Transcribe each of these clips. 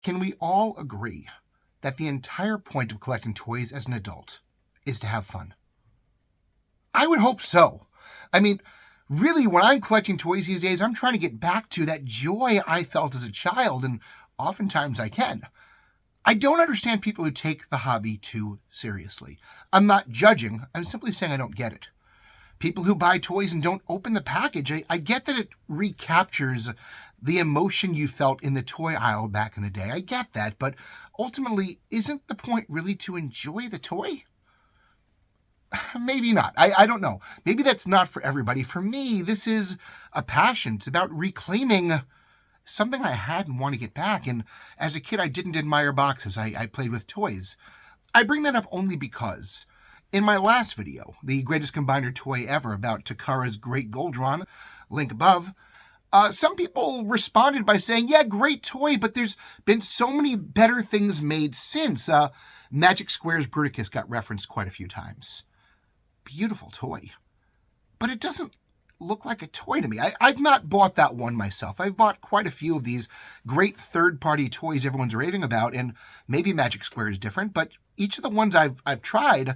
Can we all agree that the entire point of collecting toys as an adult is to have fun? I would hope so. I mean, really, when I'm collecting toys these days, I'm trying to get back to that joy I felt as a child, and oftentimes I can. I don't understand people who take the hobby too seriously. I'm not judging, I'm simply saying I don't get it. People who buy toys and don't open the package, I get that it recaptures the emotion you felt in the toy aisle back in the day. I get that, but ultimately, isn't the point really to enjoy the toy? Maybe not. I don't know. Maybe that's not for everybody. For me, this is a passion. It's about reclaiming something I had and want to get back. And as a kid, I didn't admire boxes. I played with toys. I bring that up only because in my last video, the greatest combiner toy ever about Takara's Great Goldron, link above, some people responded by saying, yeah, great toy, but there's been so many better things made since. Magic Square's Bruticus got referenced quite a few times. Beautiful toy. But it doesn't look like a toy to me. I've not bought that one myself. I've bought quite a few of these great third-party toys everyone's raving about, and maybe Magic Square is different, but each of the ones I've tried,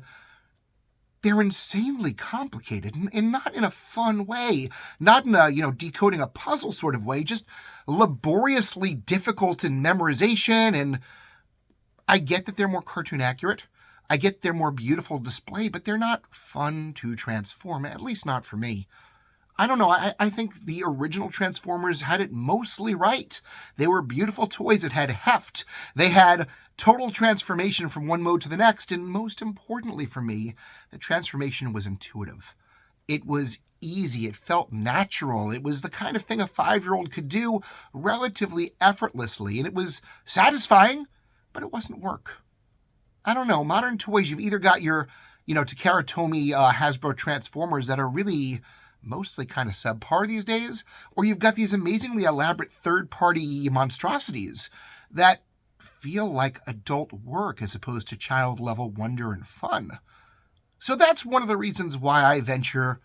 they're insanely complicated, and not in a fun way. Not in a, decoding a puzzle sort of way, just laboriously difficult in memorization, and I get that they're more cartoon accurate. I get they're more beautiful display, but they're not fun to transform, at least not for me. I don't know, I think the original Transformers had it mostly right. They were beautiful toys that had heft. They had total transformation from one mode to the next, and most importantly for me, the transformation was intuitive. It was easy. It felt natural. It was the kind of thing a 5-year-old could do relatively effortlessly, and it was satisfying, but it wasn't work. I don't know, modern toys, you've either got your, Takara Tomy Hasbro Transformers that are really mostly kind of subpar these days, or you've got these amazingly elaborate third-party monstrosities that feel like adult work as opposed to child-level wonder and fun. So that's one of the reasons why I venture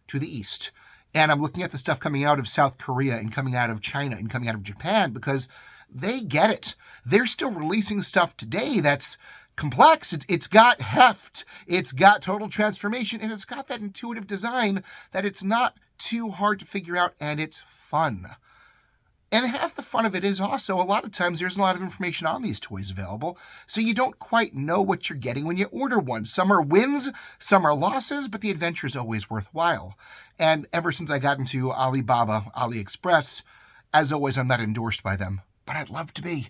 to the East. And I'm looking at the stuff coming out of South Korea and coming out of China and coming out of Japan because they get it. They're still releasing stuff today that's complex. It's got heft, it's got total transformation, and it's got that intuitive design that it's not too hard to figure out, and it's fun. And half the fun of it is also, a lot of times there's a lot of information on these toys available, so you don't quite know what you're getting when you order one. Some are wins, some are losses, but the adventure is always worthwhile. And ever since I got into Alibaba, AliExpress, as always, I'm not endorsed by them, but I'd love to be.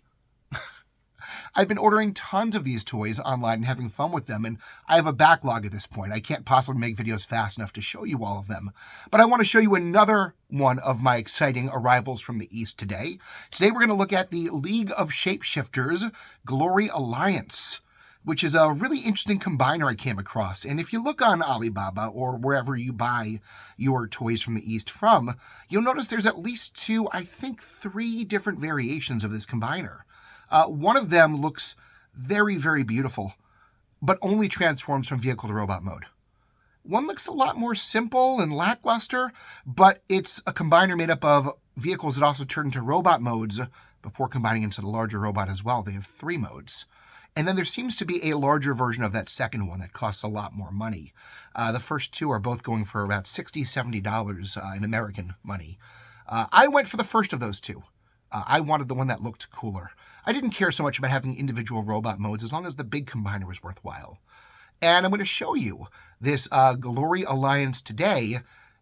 I've been ordering tons of these toys online and having fun with them, and I have a backlog at this point. I can't possibly make videos fast enough to show you all of them. But I want to show you another one of my exciting arrivals from the East today. Today we're going to look at the League of Shapeshifters Glory Alliance, which is a really interesting combiner I came across. And if you look on Alibaba or wherever you buy your toys from the East from, you'll notice there's at least 2, I think 3 different variations of this combiner. One of them looks very, very beautiful, but only transforms from vehicle to robot mode. One looks a lot more simple and lackluster, but it's a combiner made up of vehicles that also turn into robot modes before combining into the larger robot as well. They have 3 modes. And then there seems to be a larger version of that second one that costs a lot more money. The first 2 are both going for about $60, $70 in American money. I went for the first of those 2. I wanted the one that looked cooler. I didn't care so much about having individual robot modes as long as the big combiner was worthwhile. And I'm going to show you this Glory Alliance today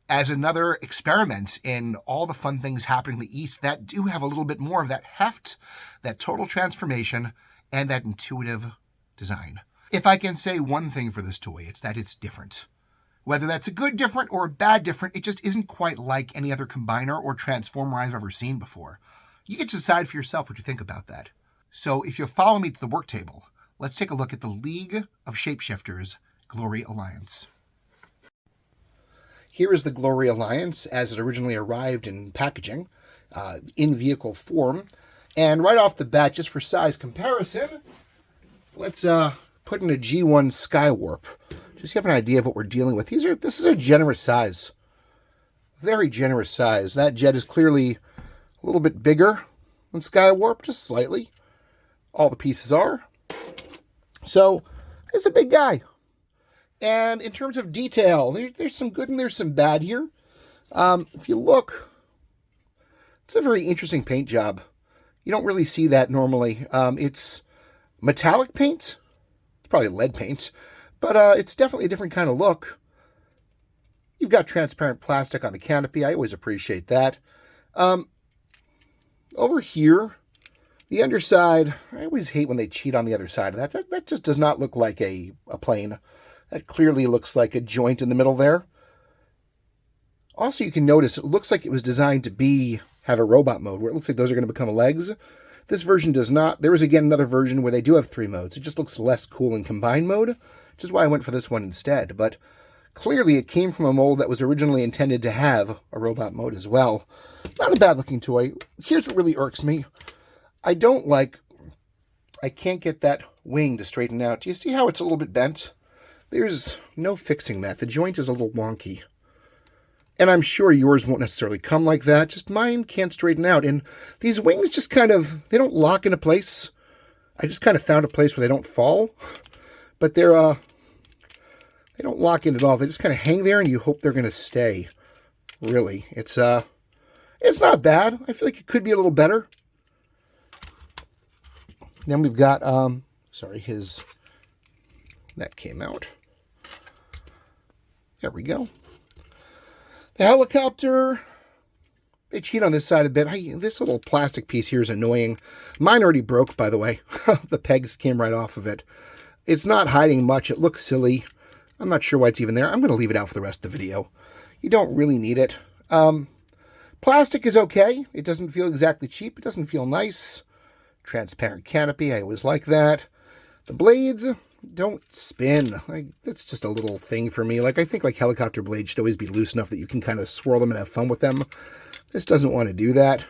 as another experiment in all the fun things happening in the East that do have a little bit more of that heft, that total transformation, and that intuitive design. If I can say one thing for this toy, it's that it's different. Whether that's a good different or a bad different, it just isn't quite like any other combiner or transformer I've ever seen before. You get to decide for yourself what you think about that. So if you'll follow me to the work table, let's take a look at the League of Shapeshifters Glory Alliance. Here is the Glory Alliance as it originally arrived in packaging, in vehicle form. And right off the bat, just for size comparison, let's put in a G1 Skywarp. Just to have an idea of what we're dealing with. This is a generous size. Very generous size. That jet is clearly a little bit bigger than Skywarp, just slightly. all the pieces are. So it's a big guy. And in terms of detail, there's some good and there's some bad here. If you look, it's a very interesting paint job. You don't really see that normally. It's metallic paint. It's probably lead paint, but it's definitely a different kind of look. You've got transparent plastic on the canopy. I always appreciate that. Over here, the underside, I always hate when they cheat on the other side of that. That just does not look like a plane. That clearly looks like a joint in the middle there. Also, you can notice it looks like it was designed to have a robot mode, where it looks like those are going to become legs. This version does not. There is, again, another version where they do have 3 modes. It just looks less cool in combined mode, which is why I went for this one instead. But clearly, it came from a mold that was originally intended to have a robot mode as well. Not a bad-looking toy. Here's what really irks me. I can't get that wing to straighten out. Do you see how it's a little bit bent? There's no fixing that. The joint is a little wonky. And I'm sure yours won't necessarily come like that. Just mine can't straighten out. And these wings just they don't lock into place. I just kind of found a place where they don't fall. But they don't lock in at all. They just kind of hang there and you hope they're going to stay. Really. It's not bad. I feel like it could be a little better. Then we've got, that came out. There we go. The helicopter, they cheat on this side a bit. This little plastic piece here is annoying. Mine already broke, by the way. The pegs came right off of it. It's not hiding much. It looks silly. I'm not sure why it's even there. I'm going to leave it out for the rest of the video. You don't really need it. Plastic is okay. It doesn't feel exactly cheap. It doesn't feel nice. Transparent canopy. I always like that. The blades don't spin. That's just a little thing for me. I think helicopter blades should always be loose enough that you can kind of swirl them and have fun with them. This doesn't want to do that.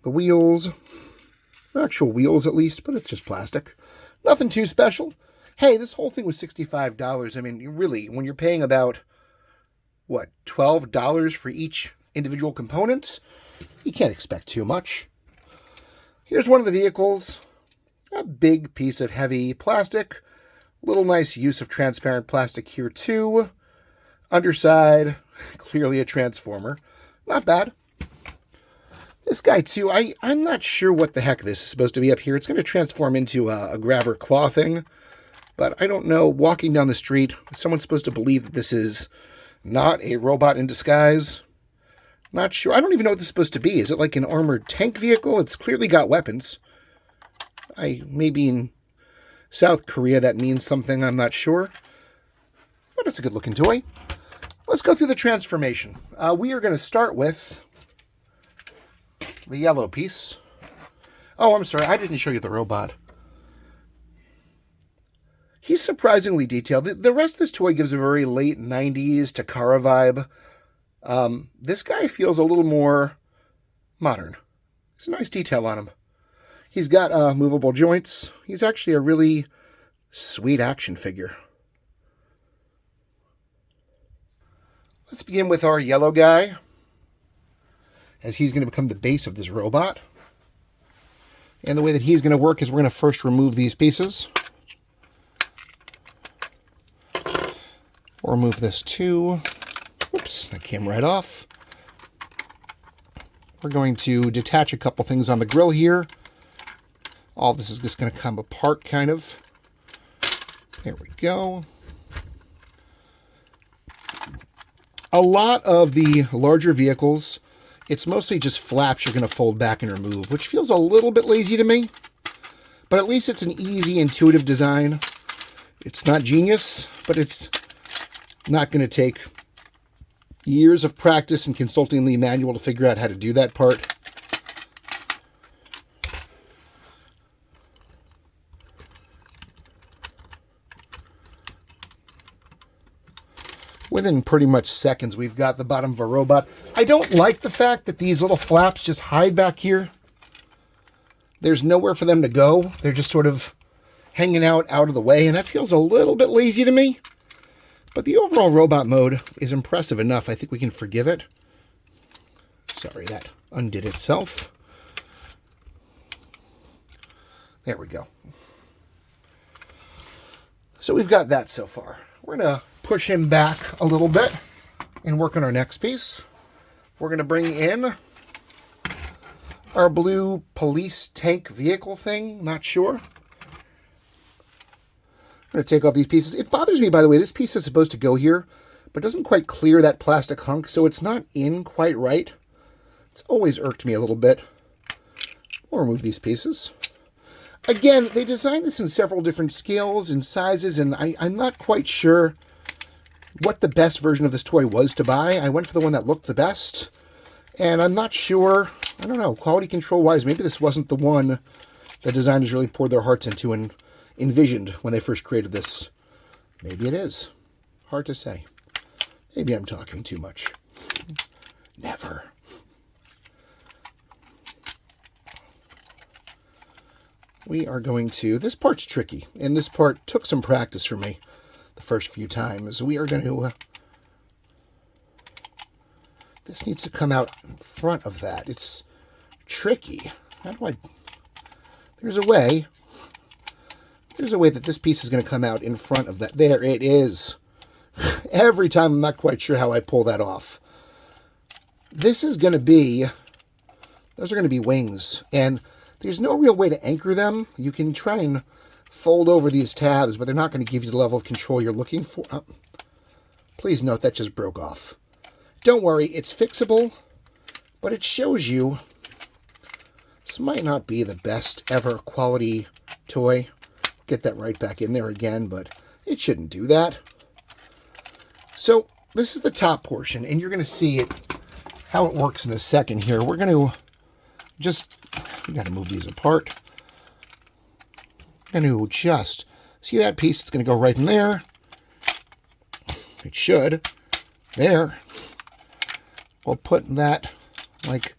The wheels, actual wheels at least, but it's just plastic. Nothing too special. Hey, this whole thing was $65. I mean, you really, when you're paying about, $12 for each individual component, you can't expect too much. Here's one of the vehicles. A big piece of heavy plastic. Little nice use of transparent plastic here too. Underside, clearly a transformer. Not bad. This guy too, I'm not sure what the heck this is supposed to be up here. It's going to transform into a grabber claw thing. But I don't know, walking down the street, is someone supposed to believe that this is not a robot in disguise? Not sure. I don't even know what this is supposed to be. Is it like an armored tank vehicle? It's clearly got weapons. Maybe in South Korea that means something, I'm not sure. But it's a good looking toy. Let's go through the transformation. We are going to start with the yellow piece. Oh, I'm sorry, I didn't show you the robot. He's surprisingly detailed. The rest of this toy gives a very late 90s Takara vibe. This guy feels a little more modern. There's a nice detail on him. He's got movable joints. He's actually a really sweet action figure. Let's begin with our yellow guy, as he's going to become the base of this robot. And the way that he's going to work is we're going to first remove these pieces. We'll remove this too. Whoops, that came right off. We're going to detach a couple things on the grill here. All this is just going to come apart, kind of. There we go. A lot of the larger vehicles, it's mostly just flaps you're going to fold back and remove, which feels a little bit lazy to me. But at least it's an easy, intuitive design. It's not genius, but it's not going to take years of practice and consulting the manual to figure out how to do that part. Within pretty much seconds, we've got the bottom of a robot. I don't like the fact that these little flaps just hide back here. There's nowhere for them to go. They're just sort of hanging out of the way, and that feels a little bit lazy to me. But the overall robot mode is impressive enough. I think we can forgive it. Sorry, that undid itself. There we go. So we've got that so far. We're going to push him back a little bit and work on our next piece. We're going to bring in our blue police tank vehicle thing. Not sure. I'm going to take off these pieces. It bothers me, by the way, this piece is supposed to go here, but doesn't quite clear that plastic hunk, so it's not in quite right. It's always irked me a little bit. We'll remove these pieces. Again, they designed this in several different scales and sizes, and I'm not quite sure what the best version of this toy was to buy. I went for the one that looked the best, and I'm not sure, I don't know, quality control-wise, maybe this wasn't the one that designers really poured their hearts into and envisioned when they first created this. Maybe it is. Hard to say. Maybe I'm talking too much. Never. We are going to, this part's tricky, and this part took some practice for me the first few times. We are going to, this needs to come out in front of that. It's tricky. How do I, there's a way that this piece is going to come out in front of that. There it is. Every time I'm not quite sure how I pull that off. This is going to be, those are going to be wings, and there's no real way to anchor them. You can try and fold over these tabs, but they're not going to give you the level of control you're looking for. Oh, please note that just broke off. Don't worry, it's fixable, but it shows you this might not be the best ever quality toy. Get that right back in there again, but it shouldn't do that. So this is the top portion, and you're going to see it, how it works in a second here. We're going to just, we got to move these apart. I'm going to just, see that piece? It's going to go right in there. It should. There. We'll put that, like,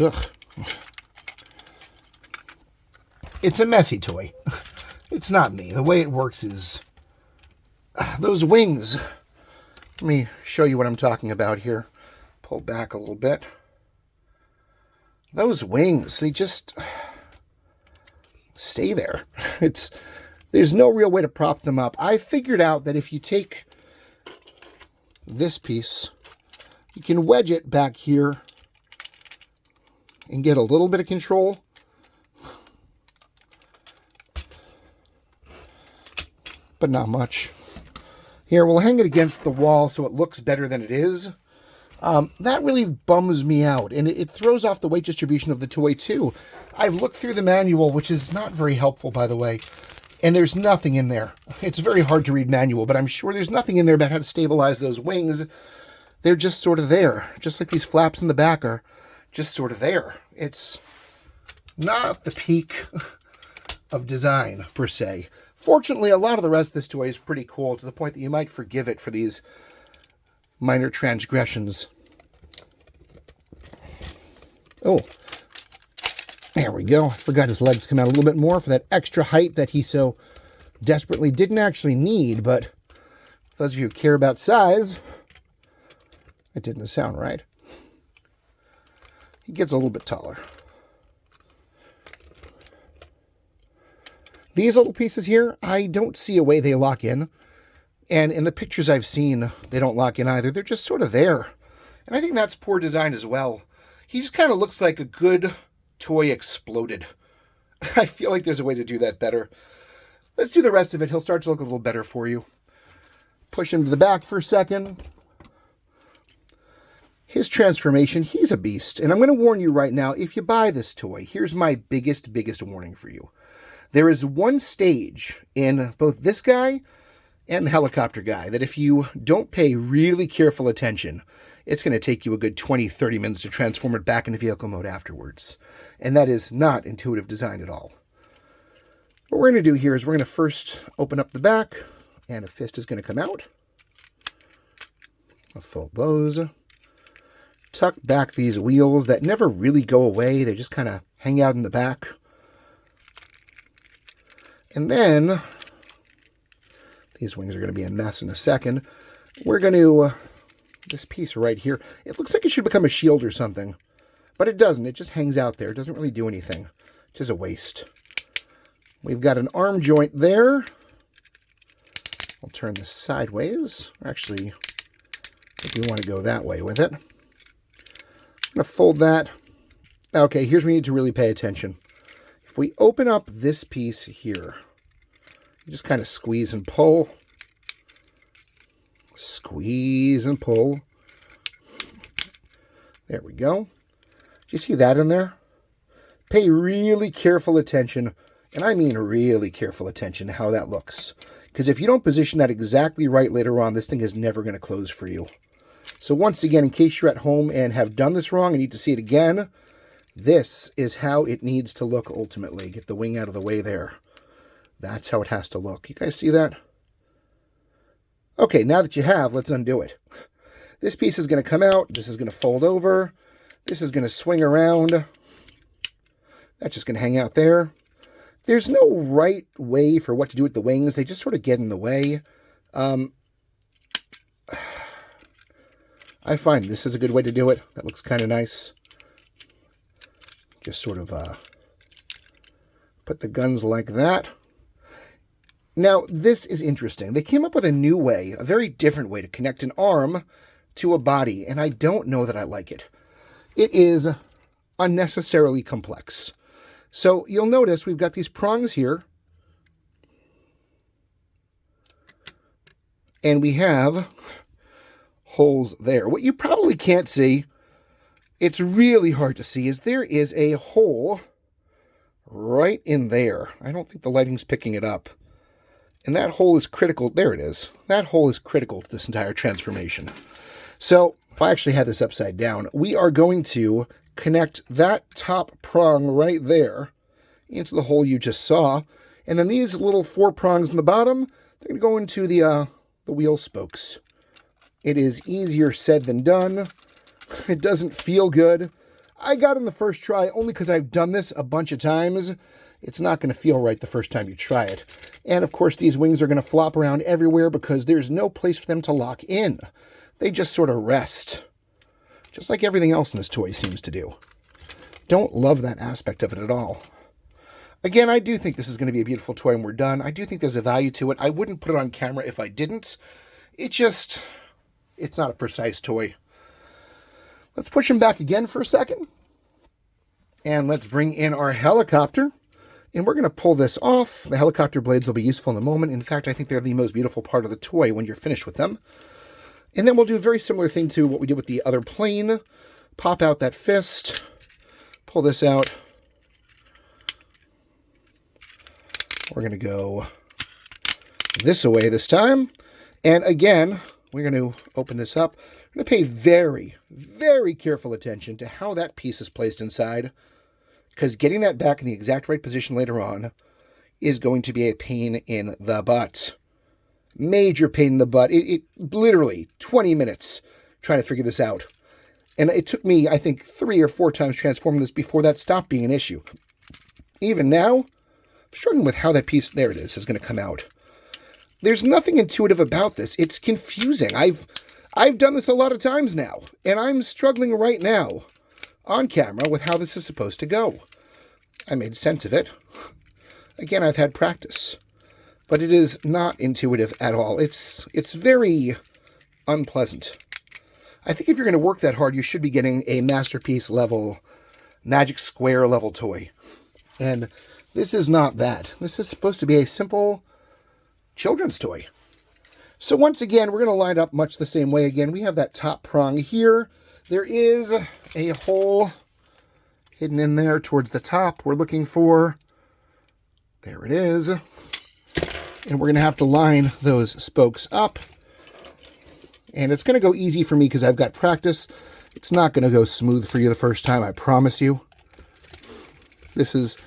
ugh. It's a messy toy. It's not me. The way it works is, those wings. Let me show you what I'm talking about here. Pull back a little bit. Those wings, they just stay there. There's no real way to prop them up. I figured out that if you take this piece, you can wedge it back here and get a little bit of control. But not much. Here, we'll hang it against the wall so it looks better than it is. That really bums me out, and it throws off the weight distribution of the toy, too. I've looked through the manual, which is not very helpful, by the way, and there's nothing in there. It's a very hard to read manual, but I'm sure there's nothing in there about how to stabilize those wings. They're just sort of there, just like these flaps in the back are just sort of there. It's not the peak of design, per se. Fortunately, a lot of the rest of this toy is pretty cool, to the point that you might forgive it for these minor transgressions. Oh, there we go. I forgot his legs come out a little bit more for that extra height that he so desperately didn't actually need, but for those of you who care about size, it didn't sound right. He gets a little bit taller. These little pieces here, I don't see a way they lock in. And in the pictures I've seen, they don't lock in either. They're just sort of there. And I think that's poor design as well. He just kind of looks like a good toy exploded. I feel like there's a way to do that better. Let's do the rest of it. He'll start to look a little better for you. Push him to the back for a second. His transformation, he's a beast. And I'm going to warn you right now, if you buy this toy, here's my biggest warning for you. There is one stage in both this guy and the helicopter guy that if you don't pay really careful attention, it's going to take you a good 20-30 minutes to transform it back into vehicle mode afterwards. And that is not intuitive design at all. What we're going to do here is we're going to first open up the back, and a fist is going to come out. I'll fold those. Tuck back these wheels that never really go away. They just kind of hang out in the back. And then, these wings are going to be a mess in a second. We're going to, this piece right here, it looks like it should become a shield or something. But it doesn't. It just hangs out there. It doesn't really do anything. It's just a waste. We've got an arm joint there. I'll turn this sideways. Actually, I think we want to go that way with it. I'm going to fold that. Okay, here's where we need to really pay attention. If we open up this piece here, you just kind of squeeze and pull. Squeeze and pull. There we go. Do you see that in there? Pay really careful attention, and I mean really careful attention to how that looks. Because if you don't position that exactly right later on, this thing is never going to close for you. So once again, in case you're at home and have done this wrong and need to see it again, this is how it needs to look ultimately. Get the wing out of the way there. That's how it has to look. You guys see that? Okay, now that you have, let's undo it. This piece is going to come out. This is going to fold over. This is going to swing around. That's just going to hang out there. There's no right way for what to do with the wings. They just sort of get in the way. I find this is a good way to do it. That looks kind of nice. Just sort of put the guns like that. Now, this is interesting. They came up with a new way, a very different way to connect an arm to a body, and I don't know that I like it. It is unnecessarily complex. So you'll notice we've got these prongs here, and we have holes there. What you probably can't see, it's really hard to see, is there is a hole right in there. I don't think the lighting's picking it up. And that hole is critical. There it is. That hole is critical to this entire transformation. So if I actually had this upside down, we are going to connect that top prong right there into the hole you just saw. And then these little 4 prongs in the bottom, they're going to go into the wheel spokes. It is easier said than done. It doesn't feel good. I got in the first try only because I've done this a bunch of times. It's not going to feel right the first time you try it. And of course, these wings are going to flop around everywhere because there's no place for them to lock in. They just sort of rest. Just like everything else in this toy seems to do. Don't love that aspect of it at all. Again, I do think this is going to be a beautiful toy when we're done. I do think there's a value to it. I wouldn't put it on camera if I didn't. It's not a precise toy. Let's push him back again for a second. And let's bring in our helicopter. And we're going to pull this off. The helicopter blades will be useful in a moment. In fact, I think they're the most beautiful part of the toy when you're finished with them. And then we'll do a very similar thing to what we did with the other plane. Pop out that fist. Pull this out. We're going to go this away this time. And again, we're going to open this up. We're going to pay very, very careful attention to how that piece is placed inside. Because getting that back in the exact right position later on is going to be a pain in the butt. Major pain in the butt. It literally 20 minutes trying to figure this out. And it took me, I think, 3 or 4 times transforming this before that stopped being an issue. Even now, I'm struggling with how that piece, there it is going to come out. There's nothing intuitive about this. It's confusing. I've done this a lot of times now, and I'm struggling right now on camera with how this is supposed to go. I made sense of it. Again, I've had practice, but it is not intuitive at all. It's very unpleasant. I think if you're going to work that hard, you should be getting a masterpiece level, magic square level toy. And this is not that. This is supposed to be a simple children's toy. So once again, we're going to line up much the same way again. We have that top prong here. There is a hole hidden in there towards the top we're looking for. There it is. And we're going to have to line those spokes up. And it's going to go easy for me because I've got practice. It's not going to go smooth for you the first time, I promise you. This is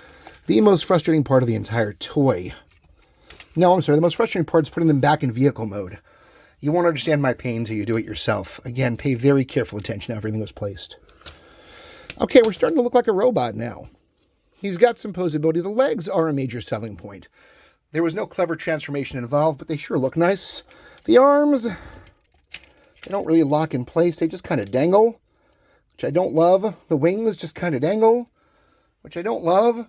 the most frustrating part of the entire toy. No, I'm sorry. The most frustrating part is putting them back in vehicle mode. You won't understand my pain until you do it yourself. Again, pay very careful attention to how everything was placed. Okay, we're starting to look like a robot now. He's got some posability. The legs are a major selling point. There was no clever transformation involved, but they sure look nice. The arms, they don't really lock in place. They just kind of dangle, which I don't love. The wings just kind of dangle, which I don't love.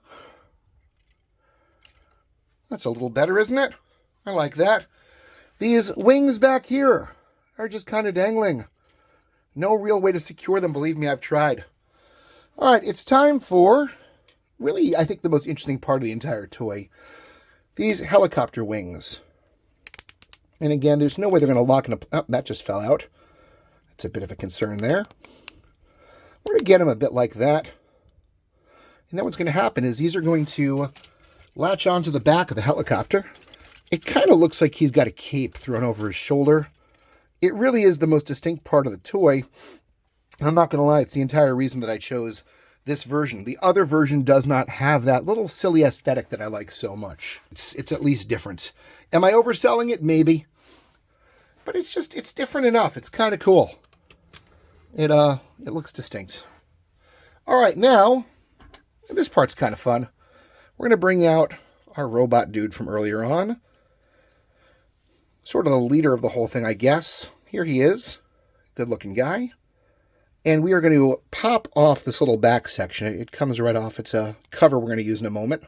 That's a little better, isn't it? I like that. These wings back here are just kind of dangling. No real way to secure them, believe me, I've tried. All right, it's time for, really, I think the most interesting part of the entire toy. These helicopter wings. And again, there's no way they're going to lock in a... Oh, that just fell out. That's a bit of a concern there. We're going to get them a bit like that. And then what's going to happen is these are going to latch onto the back of the helicopter. It kind of looks like he's got a cape thrown over his shoulder. It really is the most distinct part of the toy. I'm not going to lie, it's the entire reason that I chose this version. The other version does not have that little silly aesthetic that I like so much. It's at least different. Am I overselling it? Maybe. But it's different enough. It's kind of cool. It looks distinct. All right, now, this part's kind of fun. We're going to bring out our robot dude from earlier on. Sort of the leader of the whole thing, I guess. Here he is. Good-looking guy. And we are going to pop off this little back section. It comes right off. It's a cover we're going to use in a moment.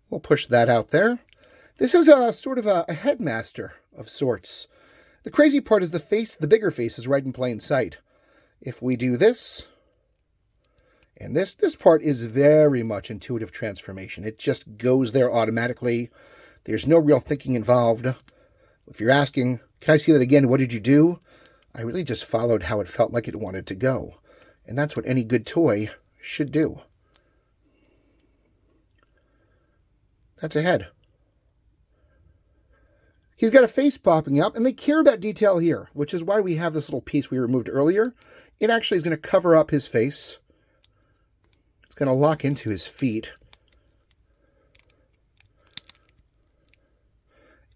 We'll push that out there. This is a sort of a headmaster of sorts. The crazy part is the face, the bigger face, is right in plain sight. If we do this, and this part is very much intuitive transformation. It just goes there automatically. There's no real thinking involved. If you're asking, can I see that again? What did you do? I really just followed how it felt like it wanted to go. And that's what any good toy should do. That's a head. He's got a face popping up, and they care about detail here, which is why we have this little piece we removed earlier. It actually is going to cover up his face. It's going to lock into his feet.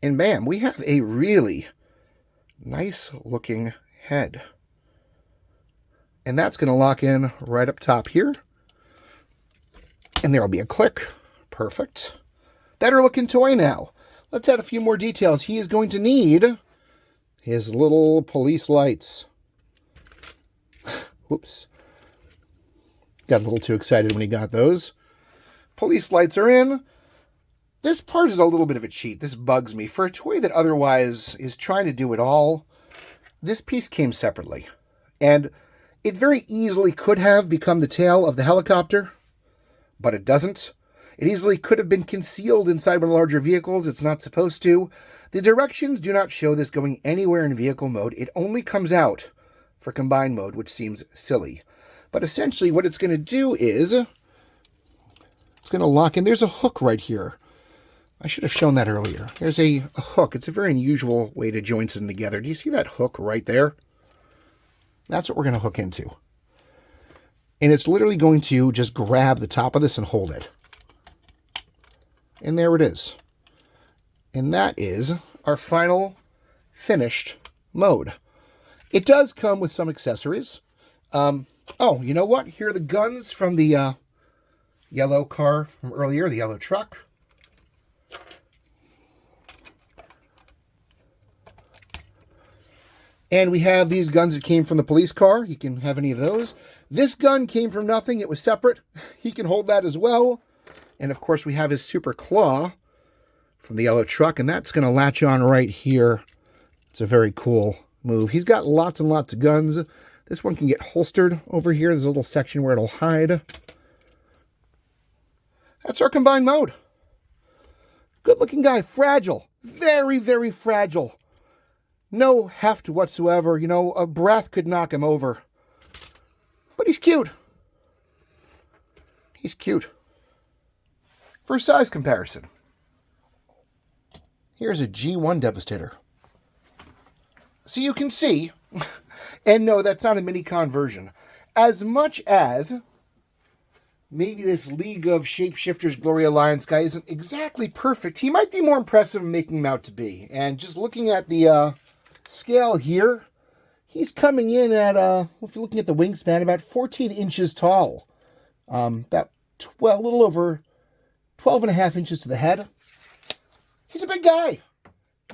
And bam, we have a really nice looking head. And that's going to lock in right up top here. And there'll be a click. Perfect. Better looking toy now. Let's add a few more details. He is going to need his little police lights. Whoops. Got a little too excited when he got those. Police lights are in. This part is a little bit of a cheat. This bugs me. For a toy that otherwise is trying to do it all, this piece came separately. And it very easily could have become the tail of the helicopter, but it doesn't. It easily could have been concealed inside one of the larger vehicles. It's not supposed to. The directions do not show this going anywhere in vehicle mode. It only comes out for combined mode, which seems silly. But essentially what it's going to do is it's going to lock in. There's a hook right here. I should have shown that earlier. There's a hook. It's a very unusual way to join them together. Do you see that hook right there? That's what we're going to hook into. And it's literally going to just grab the top of this and hold it. And there it is. And that is our final finished mode. It does come with some accessories. Oh, you know what? Here are the guns from the yellow car from earlier, the yellow truck. And we have these guns that came from the police car. He can have any of those. This gun came from nothing. It was separate. He can hold that as well. And of course, we have his super claw from the yellow truck, and that's going to latch on right here. It's a very cool move. He's got lots and lots of guns. This one can get holstered over here. There's a little section where it'll hide. That's our combined mode. Good looking guy. Fragile. Very, very fragile. No heft whatsoever. You know, a breath could knock him over. But he's cute. He's cute. For a size comparison, here's a G1 Devastator. So you can see, and no, that's not a mini-con version. As much as maybe this League of Shapeshifters Glory Alliance guy isn't exactly perfect, he might be more impressive in making him out to be. And just looking at the scale here, he's coming in at, if you're looking at the wingspan, about 14 inches tall. About 12, a little over 12 and a half inches to the head. He's a big guy.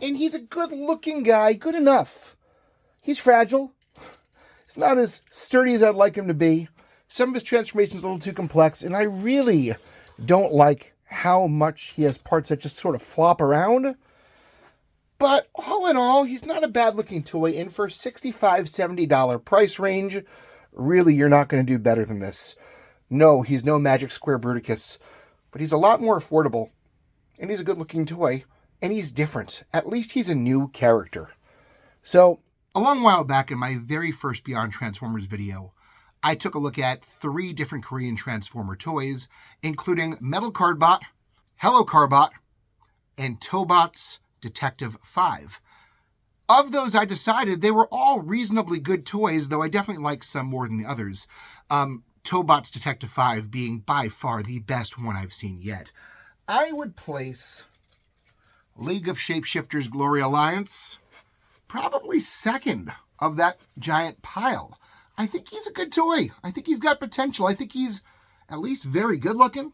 And he's a good-looking guy. Good enough. He's fragile. He's not as sturdy as I'd like him to be. Some of his transformations are a little too complex. And I really don't like how much he has parts that just sort of flop around. But all in all, he's not a bad-looking toy, and for $65, $70 price range, really, you're not going to do better than this. No, he's no Magic Square Bruticus, but he's a lot more affordable, and he's a good-looking toy, and he's different. At least he's a new character. So, a long while back in my very first Beyond Transformers video, I took a look at 3 different Korean Transformer toys, including Metal Cardbot, Hello Carbot, and Tobot's Detective 5. Of those, I decided they were all reasonably good toys, though I definitely like some more than the others. Tobot's Detective 5 being by far the best one I've seen yet. I would place League of Shapeshifters Glory Alliance probably second of that giant pile. I think he's a good toy. I think he's got potential. I think he's at least very good looking.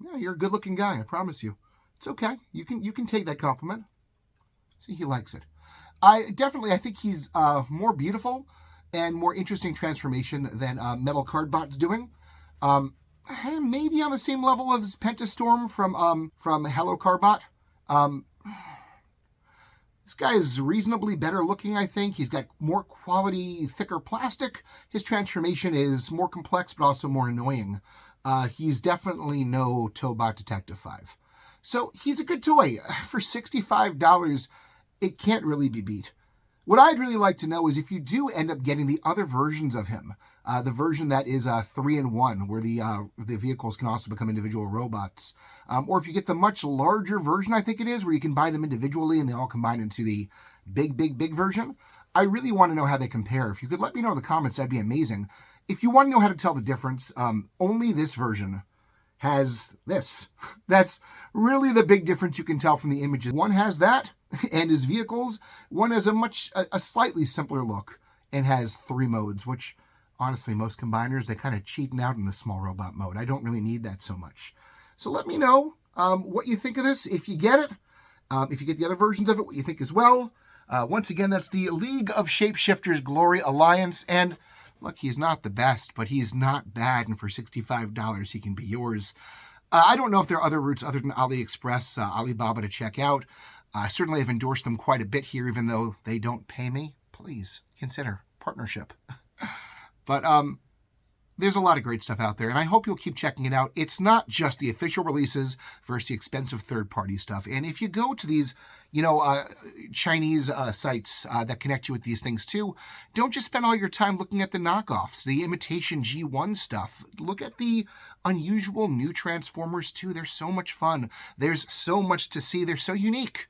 Yeah, you're a good looking guy, I promise you. It's okay. You can take that compliment. See, he likes it. I think he's more beautiful and more interesting transformation than Metal Cardbot's doing. Maybe on the same level as Pentastorm from Hello Carbot. This guy is reasonably better looking, I think. He's got more quality, thicker plastic. His transformation is more complex, but also more annoying. He's definitely no Tobot Detective 5. So he's a good toy. For $65, it can't really be beat. What I'd really like to know is if you do end up getting the other versions of him, the version that is 3-in-1, where the vehicles can also become individual robots, or if you get the much larger version, I think it is, where you can buy them individually and they all combine into the big version. I really want to know how they compare. If you could let me know in the comments, that'd be amazing. If you want to know how to tell the difference, only this version has this. That's really the big difference you can tell from the images. One has that and his vehicles. One has a slightly simpler look and has 3 modes, which honestly, most combiners, they kind of cheating out in the small robot mode. I don't really need that so much. So let me know what you think of this. If you get it, if you get the other versions of it, what you think as well. Once again, that's the League of Shapeshifters Glory Alliance. And look, he's not the best, but he's not bad. And for $65, he can be yours. I don't know if there are other routes other than AliExpress, Alibaba to check out. I certainly have endorsed them quite a bit here, even though they don't pay me. Please consider partnership. But there's a lot of great stuff out there, and I hope you'll keep checking it out. It's not just the official releases versus the expensive third-party stuff. And if you go to these, Chinese sites that connect you with these things too, don't just spend all your time looking at the knockoffs, the imitation G1 stuff. Look at the unusual new Transformers too. They're so much fun. There's so much to see. They're so unique.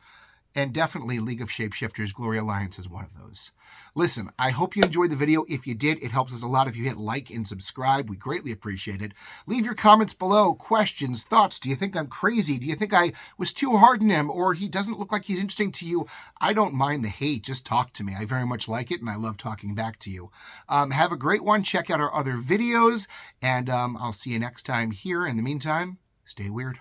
And definitely League of Shapeshifters Glory Alliance is one of those. Listen, I hope you enjoyed the video. If you did, it helps us a lot if you hit like and subscribe. We greatly appreciate it. Leave your comments below. Questions, thoughts. Do you think I'm crazy? Do you think I was too hard on him? Or he doesn't look like he's interesting to you? I don't mind the hate. Just talk to me. I very much like it, and I love talking back to you. Have a great one. Check out our other videos, and I'll see you next time here. In the meantime, stay weird.